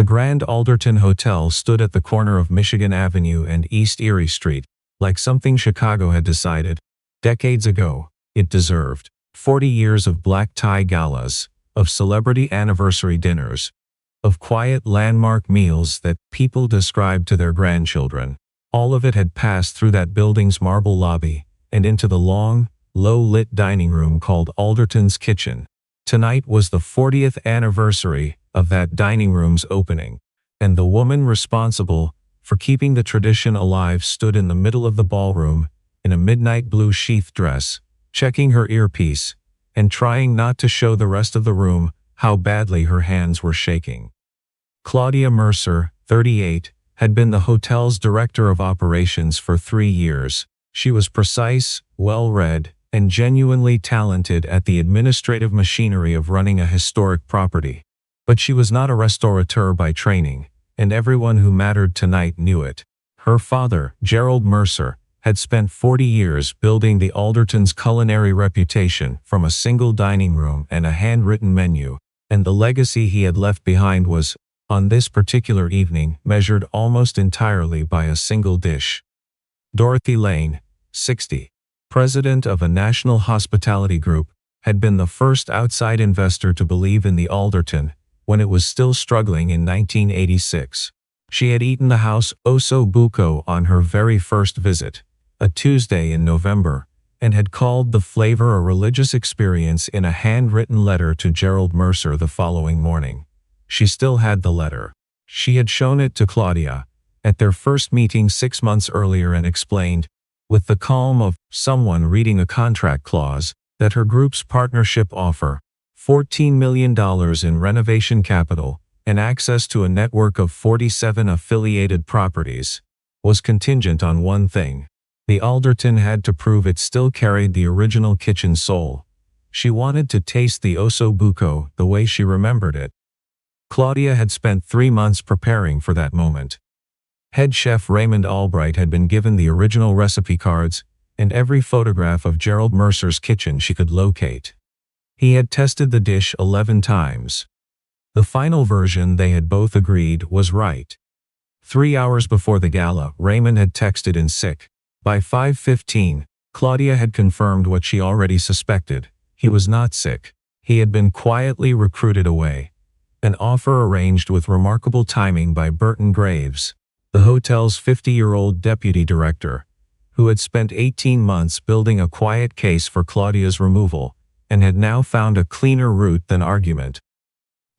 Grand Alderton Hotel stood at the corner of Michigan Avenue and East Erie Street, like something Chicago had decided, decades ago, it deserved. 40 years of black tie galas, of celebrity anniversary dinners, of quiet landmark meals that people described to their grandchildren. All of it had passed through that building's marble lobby and into the long, low-lit dining room called Alderton's Kitchen. Tonight was the 40th anniversary of that dining room's opening, and the woman responsible for keeping the tradition alive stood in the middle of the ballroom in a midnight blue sheath dress, checking her earpiece and trying not to show the rest of the room how badly her hands were shaking. Claudia Mercer, 38, had been the hotel's director of operations for 3 years. She was precise, well-read, and genuinely talented at the administrative machinery of running a historic property. But she was not a restaurateur by training, and everyone who mattered tonight knew it. Her father, Gerald Mercer, had spent 40 years building the Alderton's culinary reputation from a single dining room and a handwritten menu, and the legacy he had left behind was, on this particular evening, measured almost entirely by a single dish. Dorothy Lane, 60, president of a national hospitality group, had been the first outside investor to believe in the Alderton when it was still struggling in 1986. She had eaten the house osso buco on her very first visit, a Tuesday in November, and had called the flavor a religious experience in a handwritten letter to Gerald Mercer the following morning. She still had the letter. She had shown it to Claudia at their first meeting 6 months earlier and explained, with the calm of someone reading a contract clause, that her group's partnership offer, $14 million in renovation capital and access to a network of 47 affiliated properties, was contingent on one thing. The Alderton had to prove it still carried the original kitchen soul. She wanted to taste the osso buco the way she remembered it. Claudia had spent 3 months preparing for that moment. Head chef Raymond Albright had been given the original recipe cards and every photograph of Gerald Mercer's kitchen she could locate. He had tested the dish 11 times. The final version, they had both agreed, was right. 3 hours before the gala, Raymond had texted in sick. By 5:15, Claudia had confirmed what she already suspected. He was not sick. He had been quietly recruited away. An offer arranged with remarkable timing by Burton Graves, the hotel's 50-year-old deputy director, who had spent 18 months building a quiet case for Claudia's removal, and had now found a cleaner route than argument.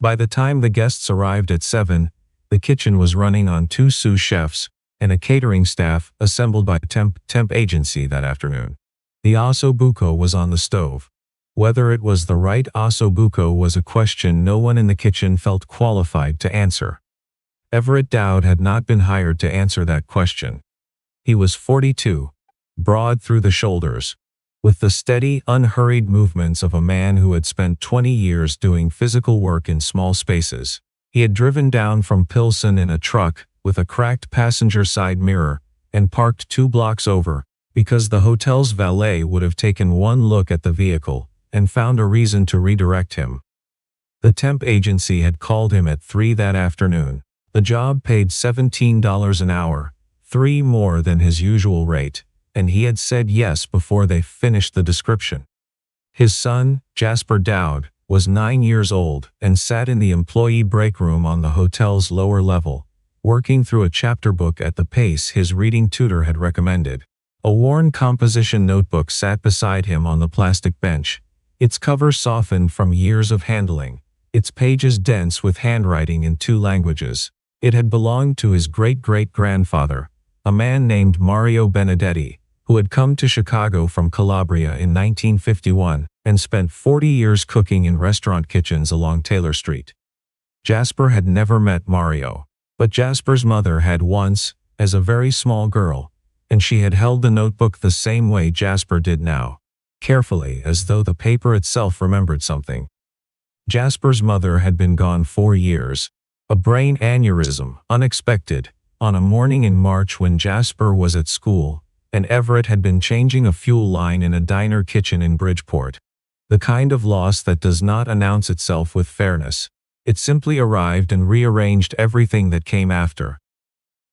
By the time the guests arrived at 7, the kitchen was running on 2 sous chefs and a catering staff assembled by a temp agency that afternoon. The osso buco was on the stove. Whether it was the right osso buco was a question no one in the kitchen felt qualified to answer. Everett Dowd had not been hired to answer that question. He was 42, broad through the shoulders, with the steady, unhurried movements of a man who had spent 20 years doing physical work in small spaces. He had driven down from Pilsen in a truck with a cracked passenger side mirror and parked 2 blocks over because the hotel's valet would have taken one look at the vehicle and found a reason to redirect him. The temp agency had called him at 3 that afternoon. The job paid $17 an hour, 3 more than his usual rate, and he had said yes before they finished the description. His son, Jasper Dowd, was 9 years old and sat in the employee break room on the hotel's lower level, working through a chapter book at the pace his reading tutor had recommended. A worn composition notebook sat beside him on the plastic bench, its cover softened from years of handling, its pages dense with handwriting in 2 languages. It had belonged to his great-great-grandfather, a man named Mario Benedetti, who had come to Chicago from Calabria in 1951 and spent 40 years cooking in restaurant kitchens along Taylor Street. Jasper had never met Mario, but Jasper's mother had once, as a very small girl, and she had held the notebook the same way Jasper did now, carefully as though the paper itself remembered something. Jasper's mother had been gone 4 years. A brain aneurysm, unexpected, on a morning in March when Jasper was at school, and Everett had been changing a fuel line in a diner kitchen in Bridgeport. The kind of loss that does not announce itself with fairness. It simply arrived and rearranged everything that came after.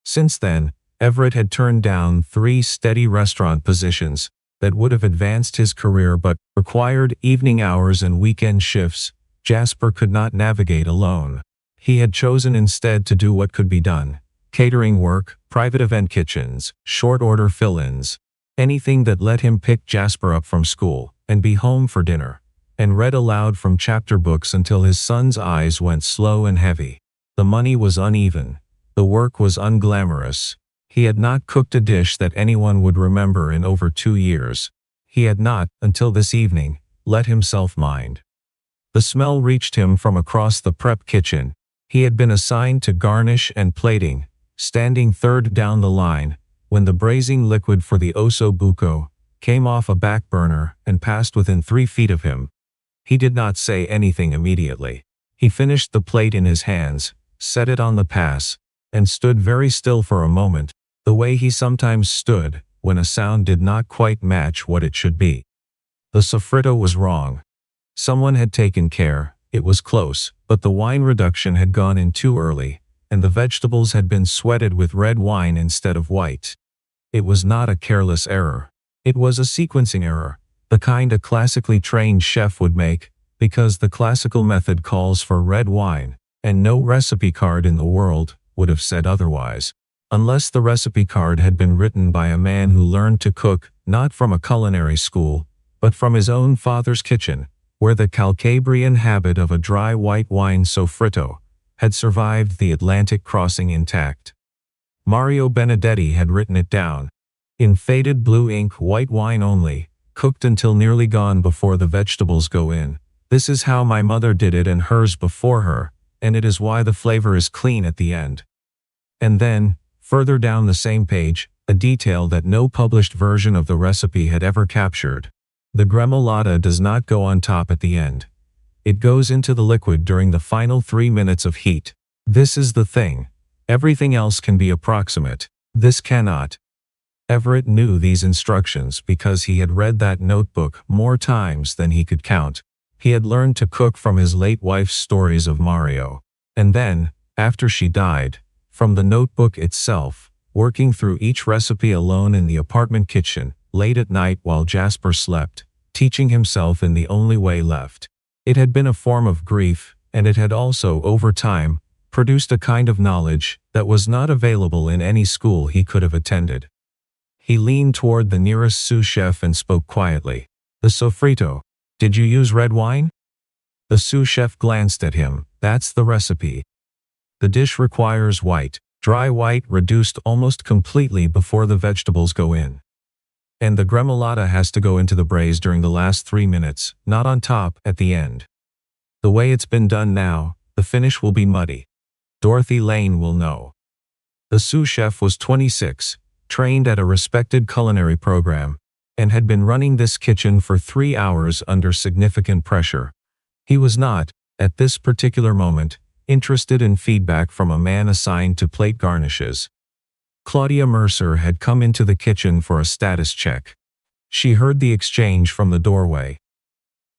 Since then, Everett had turned down 3 steady restaurant positions that would have advanced his career but required evening hours and weekend shifts Jasper could not navigate alone. He had chosen instead to do what could be done: catering work, private event kitchens, short-order fill-ins, anything that let him pick Jasper up from school and be home for dinner, and read aloud from chapter books until his son's eyes went slow and heavy. The money was uneven. The work was unglamorous. He had not cooked a dish that anyone would remember in over 2 years. He had not, until this evening, let himself mind. The smell reached him from across the prep kitchen. He had been assigned to garnish and plating, standing third down the line, when the braising liquid for the osso buco came off a back burner and passed within 3 feet of him. He did not say anything immediately. He finished the plate in his hands, set it on the pass, and stood very still for a moment, the way he sometimes stood when a sound did not quite match what it should be. The sofrito was wrong. Someone had taken care. It was close, but the wine reduction had gone in too early, and the vegetables had been sweated with red wine instead of white. It was not a careless error. It was a sequencing error, the kind a classically trained chef would make, because the classical method calls for red wine, and no recipe card in the world would have said otherwise. Unless the recipe card had been written by a man who learned to cook not from a culinary school, but from his own father's kitchen, where the Calcabrian habit of a dry white wine sofrito had survived the Atlantic crossing intact. Mario Benedetti had written it down. In faded blue ink, white wine only, cooked until nearly gone before the vegetables go in. This is how my mother did it and hers before her, and it is why the flavor is clean at the end. And then, further down the same page, a detail that no published version of the recipe had ever captured. The gremolata does not go on top at the end. It goes into the liquid during the final 3 minutes of heat. This is the thing. Everything else can be approximate. This cannot. Everett knew these instructions because he had read that notebook more times than he could count. He had learned to cook from his late wife's stories of Mario. And then, after she died, from the notebook itself, working through each recipe alone in the apartment kitchen, late at night while Jasper slept, teaching himself in the only way left. It had been a form of grief, and it had also, over time, produced a kind of knowledge that was not available in any school he could have attended. He leaned toward the nearest sous chef and spoke quietly. "The sofrito. Did you use red wine?" The sous chef glanced at him. "That's the recipe. The dish requires white, dry white reduced almost completely before the vegetables go in. And the gremolata has to go into the braise during the last 3 minutes, not on top at the end. The way it's been done now, the finish will be muddy. Dorothy Lane will know." The sous chef was 26, trained at a respected culinary program, and had been running this kitchen for 3 hours under significant pressure. He was not, at this particular moment, interested in feedback from a man assigned to plate garnishes. Claudia Mercer had come into the kitchen for a status check. She heard the exchange from the doorway.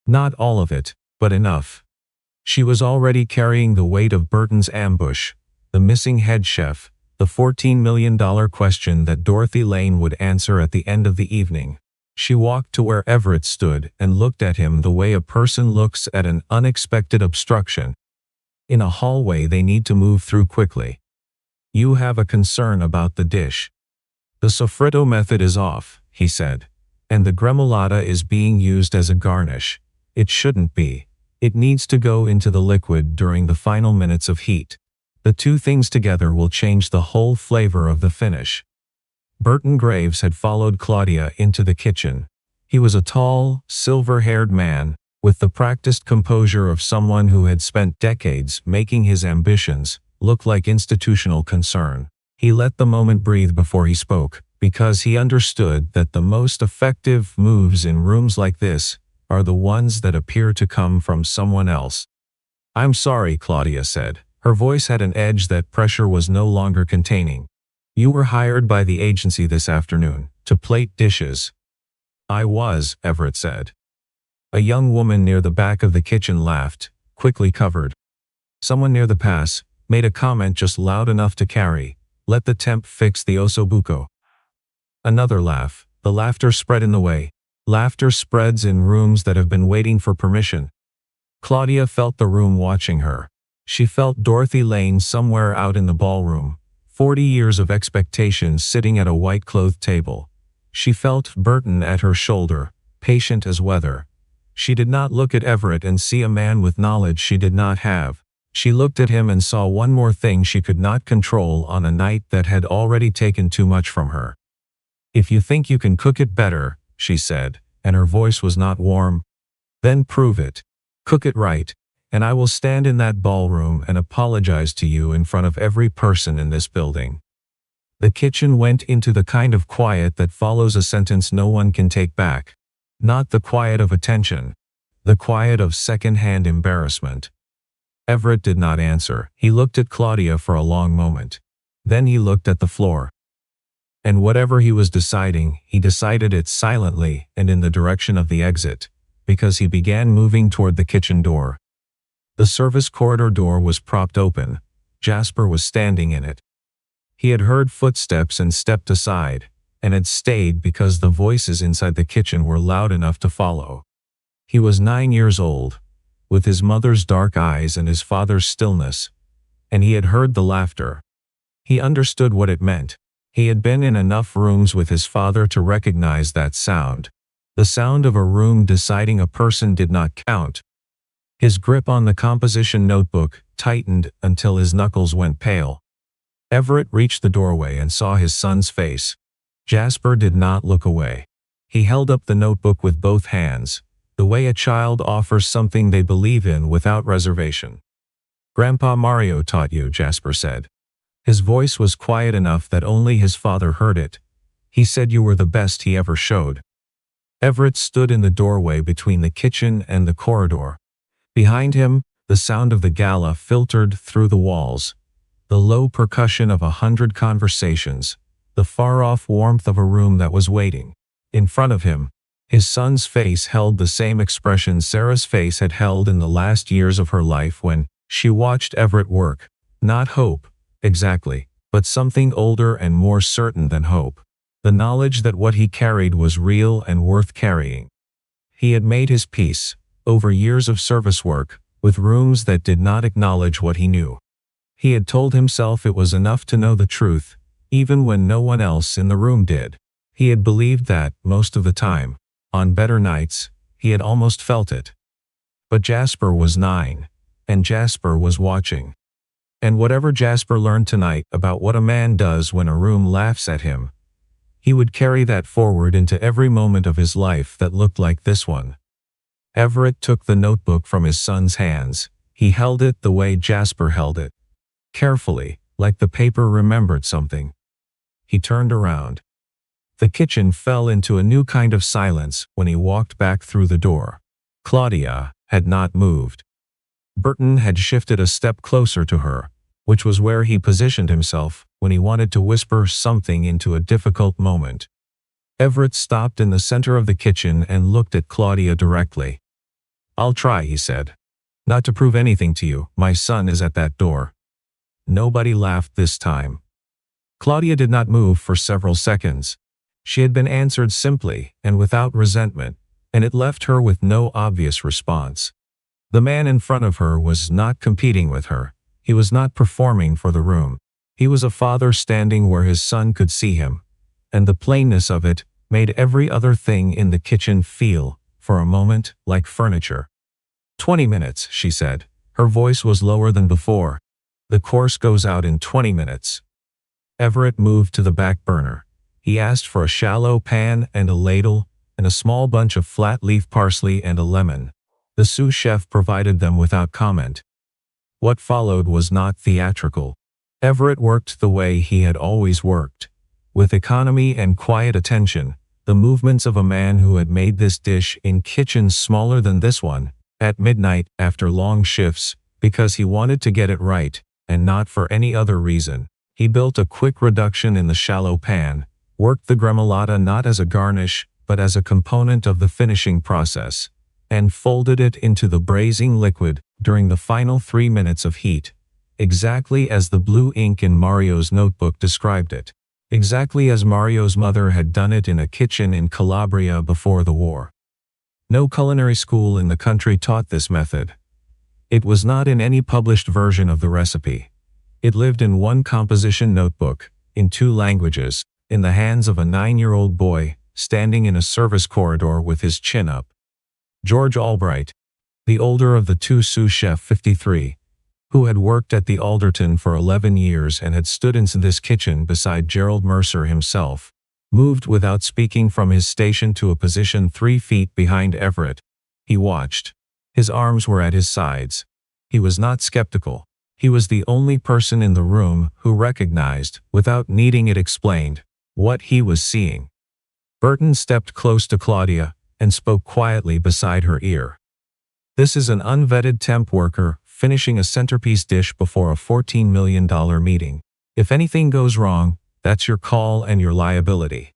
Not all of it, but enough. She was already carrying the weight of Burton's ambush, the missing head chef, the $14 million question that Dorothy Lane would answer at the end of the evening. She walked to where Everett stood and looked at him the way a person looks at an unexpected obstruction. In a hallway they need to move through quickly. "You have a concern about the dish. The sofrito method is off," he said. "And the gremolata is being used as a garnish. It shouldn't be. It needs to go into the liquid during the final minutes of heat. The two things together will change the whole flavor of the finish." Burton Graves had followed Claudia into the kitchen. He was a tall, silver-haired man, with the practiced composure of someone who had spent decades making his ambitions look like institutional concern. He let the moment breathe before he spoke, because he understood that the most effective moves in rooms like this are the ones that appear to come from someone else. "I'm sorry," Claudia said. Her voice had an edge that pressure was no longer containing. "You were hired by the agency this afternoon to plate dishes." "I was," Everett said. A young woman near the back of the kitchen laughed, quickly covered. Someone near the pass made a comment just loud enough to carry. Let the temp fix the osso buco. Another laugh. The laughter spread in the way. Laughter spreads in rooms that have been waiting for permission. Claudia felt the room watching her. She felt Dorothy Lane somewhere out in the ballroom. 40 years of expectations sitting at a white-clothed table. She felt Burton at her shoulder, patient as weather. She did not look at Everett and see a man with knowledge she did not have. She looked at him and saw one more thing she could not control on a night that had already taken too much from her. "If you think you can cook it better," she said, and her voice was not warm, "then prove it. Cook it right, and I will stand in that ballroom and apologize to you in front of every person in this building." The kitchen went into the kind of quiet that follows a sentence no one can take back. Not the quiet of attention. The quiet of second-hand embarrassment. Everett did not answer. He looked at Claudia for a long moment. Then he looked at the floor. And whatever he was deciding, he decided it silently and in the direction of the exit, because he began moving toward the kitchen door. The service corridor door was propped open. Jasper was standing in it. He had heard footsteps and stepped aside, and had stayed because the voices inside the kitchen were loud enough to follow. He was 9 years old, with his mother's dark eyes and his father's stillness, and he had heard the laughter. He understood what it meant. He had been in enough rooms with his father to recognize that sound. The sound of a room deciding a person did not count. His grip on the composition notebook tightened until his knuckles went pale. Everett reached the doorway and saw his son's face. Jasper did not look away. He held up the notebook with both hands, the way a child offers something they believe in without reservation. "Grandpa Mario taught you," Jasper said. His voice was quiet enough that only his father heard it. "He said you were the best he ever showed." Everett stood in the doorway between the kitchen and the corridor. Behind him, the sound of the gala filtered through the walls. The low percussion of 100 conversations. The far-off warmth of a room that was waiting. In front of him, his son's face held the same expression Sarah's face had held in the last years of her life when she watched Everett work. Not hope, exactly, but something older and more certain than hope. The knowledge that what he carried was real and worth carrying. He had made his peace, over years of service work, with rooms that did not acknowledge what he knew. He had told himself it was enough to know the truth, even when no one else in the room did. He had believed that, most of the time. On better nights, he had almost felt it. But Jasper was 9, and Jasper was watching. And whatever Jasper learned tonight about what a man does when a room laughs at him, he would carry that forward into every moment of his life that looked like this one. Everett took the notebook from his son's hands. He held it the way Jasper held it. Carefully, like the paper remembered something. He turned around. The kitchen fell into a new kind of silence when he walked back through the door. Claudia had not moved. Burton had shifted a step closer to her, which was where he positioned himself when he wanted to whisper something into a difficult moment. Everett stopped in the center of the kitchen and looked at Claudia directly. "I'll try," he said. "Not to prove anything to you, my son is at that door." Nobody laughed this time. Claudia did not move for several seconds. She had been answered simply and without resentment, and it left her with no obvious response. The man in front of her was not competing with her. He was not performing for the room. He was a father standing where his son could see him, and the plainness of it made every other thing in the kitchen feel, for a moment, like furniture. 20 minutes, she said. Her voice was lower than before. "The course goes out in 20 minutes. Everett moved to the back burner. He asked for a shallow pan and a ladle, and a small bunch of flat-leaf parsley and a lemon. The sous chef provided them without comment. What followed was not theatrical. Everett worked the way he had always worked, with economy and quiet attention, the movements of a man who had made this dish in kitchens smaller than this one, at midnight after long shifts, because he wanted to get it right, and not for any other reason. He built a quick reduction in the shallow pan, worked the gremolata not as a garnish, but as a component of the finishing process, and folded it into the braising liquid during the final 3 minutes of heat, exactly as the blue ink in Mario's notebook described it, exactly as Mario's mother had done it in a kitchen in Calabria before the war. No culinary school in the country taught this method. It was not in any published version of the recipe. It lived in one composition notebook, in 2 languages, in the hands of a 9-year-old boy, standing in a service corridor with his chin up. George Albright, the older of the 2 sous chefs, 53, who had worked at the Alderton for 11 years and had stood in this kitchen beside Gerald Mercer himself, moved without speaking from his station to a position 3 feet behind Everett. He watched. His arms were at his sides. He was not skeptical. He was the only person in the room who recognized, without needing it explained, what he was seeing. Burton stepped close to Claudia and spoke quietly beside her ear. "This is an unvetted temp worker finishing a centerpiece dish before a $14 million meeting. If anything goes wrong, that's your call and your liability.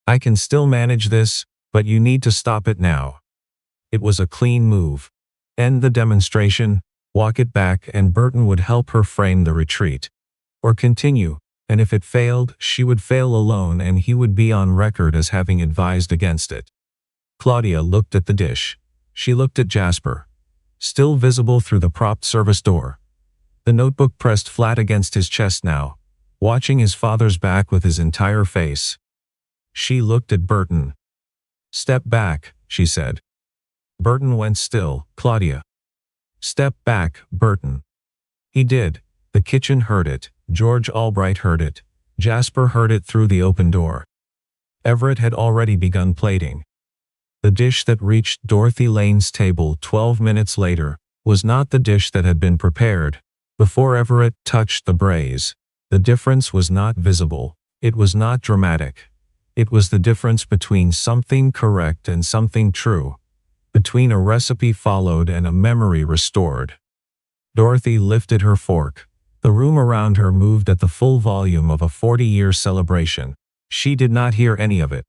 I can still manage this, but you need to stop it now." It was a clean move. End the demonstration, walk it back, and Burton would help her frame the retreat. Or continue, and if it failed, she would fail alone and he would be on record as having advised against it. Claudia looked at the dish. She looked at Jasper, still visible through the propped service door. The notebook pressed flat against his chest now, watching his father's back with his entire face. She looked at Burton. "Step back," she said. Burton went still. "Claudia." "Step back, Burton." He did. The kitchen heard it. George Albright heard it. Jasper heard it through the open door. Everett had already begun plating. The dish that reached Dorothy Lane's table 12 minutes later was not the dish that had been prepared before Everett touched the braise. The difference was not visible. It was not dramatic. It was the difference between something correct and something true, between a recipe followed and a memory restored. Dorothy lifted her fork. The room around her moved at the full volume of a 40-year celebration. She did not hear any of it.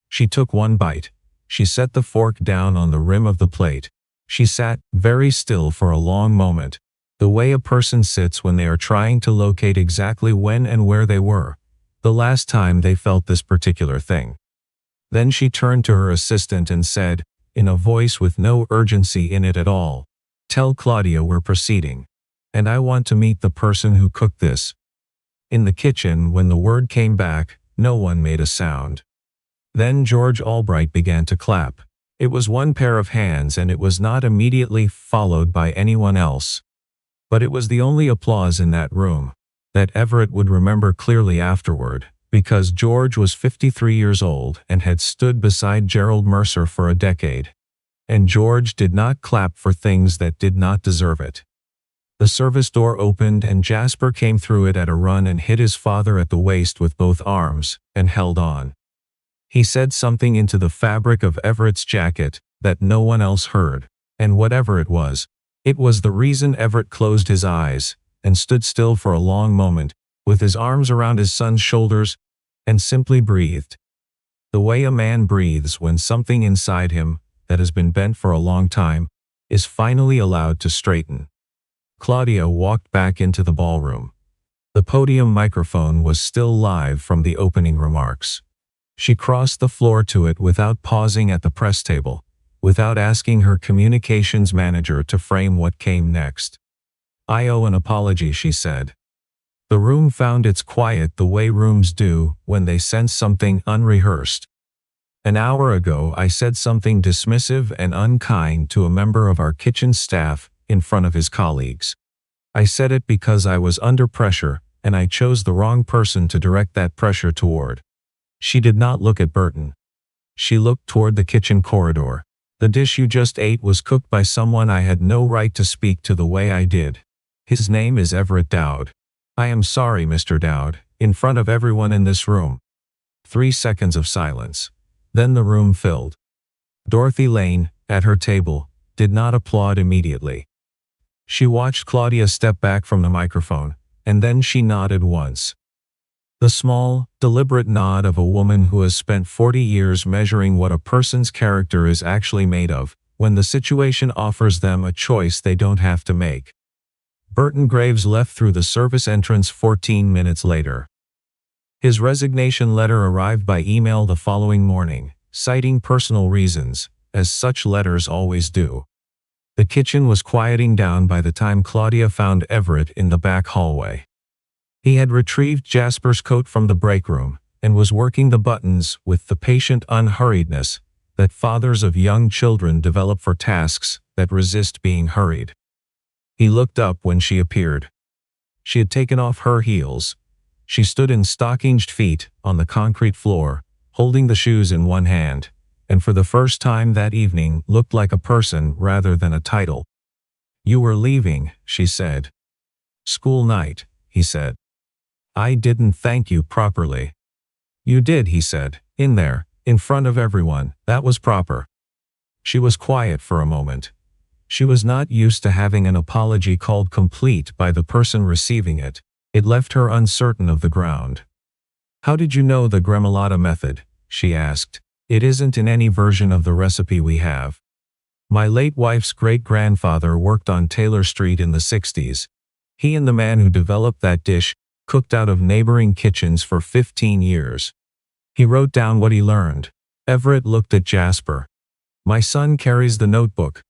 She took one bite. She set the fork down on the rim of the plate. She sat very still for a long moment, the way a person sits when they are trying to locate exactly when and where they were the last time they felt this particular thing. Then she turned to her assistant and said, in a voice with no urgency in it at all, "Tell Claudia we're proceeding. And I want to meet the person who cooked this." In the kitchen, when the word came back, no one made a sound. Then George Albright began to clap. It was one pair of hands and it was not immediately followed by anyone else. But it was the only applause in that room that Everett would remember clearly afterward, because George was 53 years old and had stood beside Gerald Mercer for a decade. And George did not clap for things that did not deserve it. The service door opened and Jasper came through it at a run and hit his father at the waist with both arms, and held on. He said something into the fabric of Everett's jacket that no one else heard, and whatever it was the reason Everett closed his eyes and stood still for a long moment, with his arms around his son's shoulders, and simply breathed. The way a man breathes when something inside him, that has been bent for a long time, is finally allowed to straighten. Claudia walked back into the ballroom. The podium microphone was still live from the opening remarks. She crossed the floor to it without pausing at the press table, without asking her communications manager to frame what came next. "I owe an apology," she said. The room found its quiet the way rooms do when they sense something unrehearsed. "An hour ago I said something dismissive and unkind to a member of our kitchen staff in front of his colleagues. I said it because I was under pressure, and I chose the wrong person to direct that pressure toward." She did not look at Burton. She looked toward the kitchen corridor. "The dish you just ate was cooked by someone I had no right to speak to the way I did. His name is Everett Dowd. I am sorry, Mr. Dowd, in front of everyone in this room." 3 seconds of silence. Then the room filled. Dorothy Lane, at her table, did not applaud immediately. She watched Claudia step back from the microphone, and then she nodded once. The small, deliberate nod of a woman who has spent 40 years measuring what a person's character is actually made of, when the situation offers them a choice they don't have to make. Burton Graves left through the service entrance 14 minutes later. His resignation letter arrived by email the following morning, citing personal reasons, as such letters always do. The kitchen was quieting down by the time Claudia found Everett in the back hallway. He had retrieved Jasper's coat from the break room and was working the buttons with the patient unhurriedness that fathers of young children develop for tasks that resist being hurried. He looked up when she appeared. She had taken off her heels. She stood in stockinged feet on the concrete floor, holding the shoes in one hand, and for the first time that evening looked like a person rather than a title. "You were leaving," she said. "School night," he said. "I didn't thank you properly." "You did," he said, "in there, in front of everyone, that was proper." She was quiet for a moment. She was not used to having an apology called complete by the person receiving it. It left her uncertain of the ground. "How did you know the gremolata method?" she asked. "It isn't in any version of the recipe we have. My late wife's great-grandfather worked on Taylor Street in the 60s. He and the man who developed that dish cooked out of neighboring kitchens for 15 years. He wrote down what he learned." Everett looked at Jasper. "My son carries the notebook."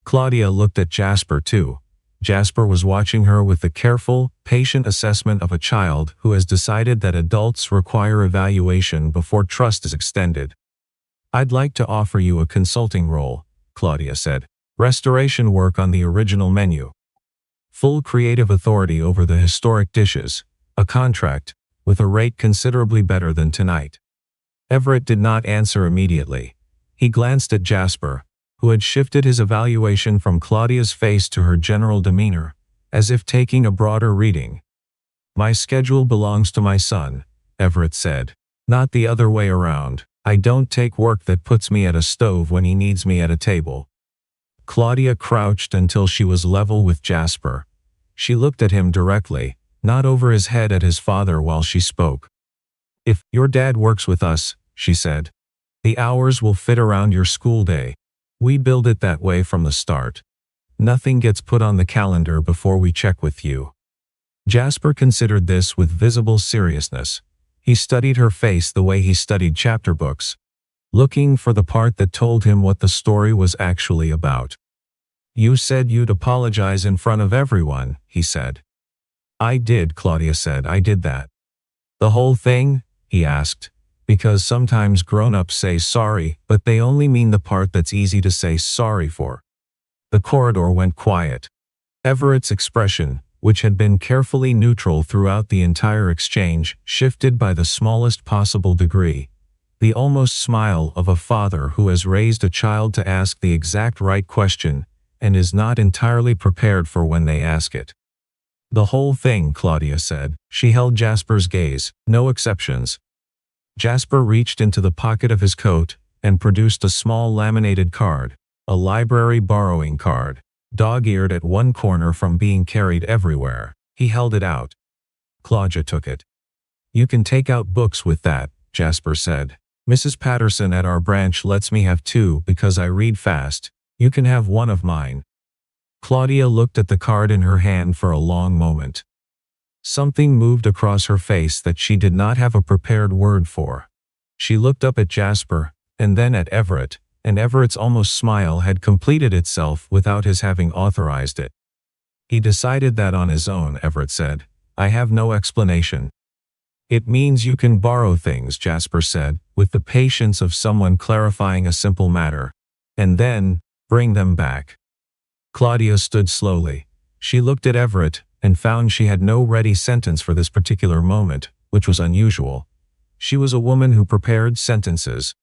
Claudia looked at Jasper too. Jasper was watching her with the careful, patient assessment of a child who has decided that adults require evaluation before trust is extended. "I'd like to offer you a consulting role," Claudia said. "Restoration work on the original menu. Full creative authority over the historic dishes. A contract, with a rate considerably better than tonight." Everett did not answer immediately. He glanced at Jasper, who had shifted his evaluation from Claudia's face to her general demeanor, as if taking a broader reading. "My schedule belongs to my son," Everett said. "Not the other way around. I don't take work that puts me at a stove when he needs me at a table." Claudia crouched until she was level with Jasper. She looked at him directly, not over his head at his father while she spoke. "If your dad works with us," she said, "the hours will fit around your school day. We build it that way from the start. Nothing gets put on the calendar before we check with you." Jasper considered this with visible seriousness. He studied her face the way he studied chapter books, looking for the part that told him what the story was actually about. "You said you'd apologize in front of everyone," he said. "I did," Claudia said. "I did that." "The whole thing?" he asked. "Because sometimes grown-ups say sorry, but they only mean the part that's easy to say sorry for." The corridor went quiet. Everett's expression, which had been carefully neutral throughout the entire exchange, shifted by the smallest possible degree. The almost smile of a father who has raised a child to ask the exact right question and is not entirely prepared for when they ask it. "The whole thing," Claudia said. She held Jasper's gaze, "no exceptions." Jasper reached into the pocket of his coat and produced a small laminated card, a library borrowing card, dog-eared at one corner from being carried everywhere. He held it out. Claudia took it. "You can take out books with that," Jasper said. "Mrs. Patterson at our branch lets me have 2 because I read fast. You can have one of mine." Claudia looked at the card in her hand for a long moment. Something moved across her face that she did not have a prepared word for. She looked up at Jasper, and then at Everett, and Everett's almost smile had completed itself without his having authorized it. "He decided that on his own," Everett said. "I have no explanation." "It means you can borrow things," Jasper said, with the patience of someone clarifying a simple matter. "And then, bring them back." Claudia stood slowly. She looked at Everett and found she had no ready sentence for this particular moment, which was unusual. She was a woman who prepared sentences.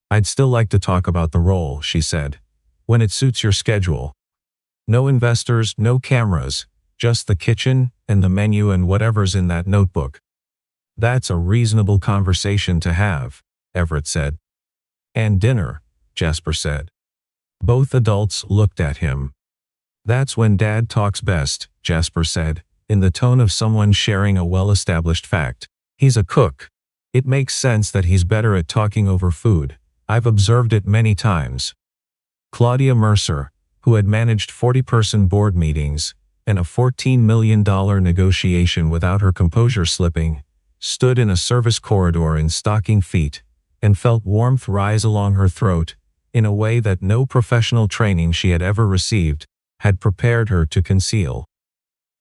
"I'd still like to talk about the role," she said. "When it suits your schedule. No investors, no cameras, just the kitchen and the menu and whatever's in that notebook." "That's a reasonable conversation to have," Everett said. "And dinner," Jasper said. Both adults looked at him. "That's when Dad talks best," Jasper said, in the tone of someone sharing a well-established fact. "He's a cook. It makes sense that he's better at talking over food. I've observed it many times." Claudia Mercer, who had managed 40-person board meetings and a $14 million negotiation without her composure slipping, stood in a service corridor in stocking feet and felt warmth rise along her throat in a way that no professional training she had ever received had prepared her to conceal.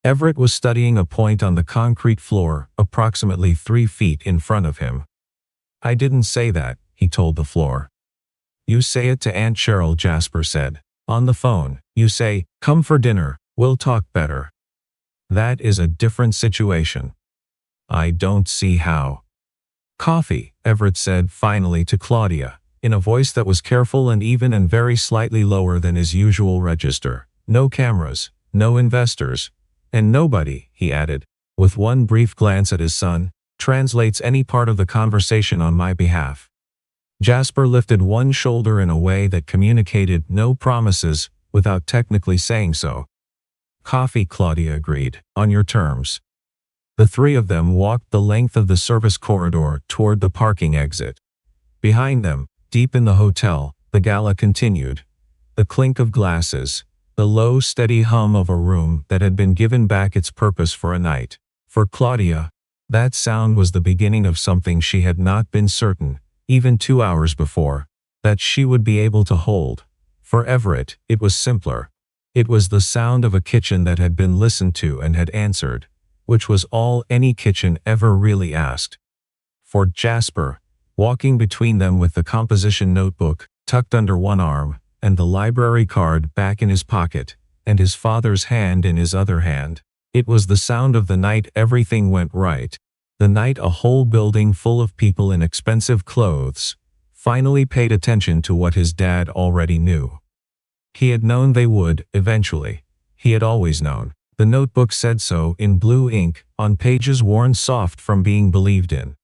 Everett was studying a point on the concrete floor approximately 3 feet in front of him. "I didn't say that," he told the floor. "You say it to Aunt Cheryl," Jasper said. "On the phone, you say, 'Come for dinner, we'll talk better.' That is a different situation." "I don't see how." "Coffee," Everett said finally to Claudia, in a voice that was careful and even and very slightly lower than his usual register. "No cameras, no investors, and nobody," he added, with one brief glance at his son, "translates any part of the conversation on my behalf." Jasper lifted one shoulder in a way that communicated no promises without technically saying so. "Coffee," Claudia agreed, "on your terms." The three of them walked the length of the service corridor toward the parking exit. Behind them, deep in the hotel, the gala continued. The clink of glasses, the low, steady hum of a room that had been given back its purpose for a night. For Claudia, that sound was the beginning of something she had not been certain, even 2 hours before, that she would be able to hold. For Everett, it was simpler. It was the sound of a kitchen that had been listened to and had answered, which was all any kitchen ever really asked. For Jasper, walking between them with the composition notebook tucked under one arm, and the library card back in his pocket, and his father's hand in his other hand, it was the sound of the night everything went right. The night a whole building full of people in expensive clothes finally paid attention to what his dad already knew. He had known they would, eventually. He had always known. The notebook said so in blue ink, on pages worn soft from being believed in.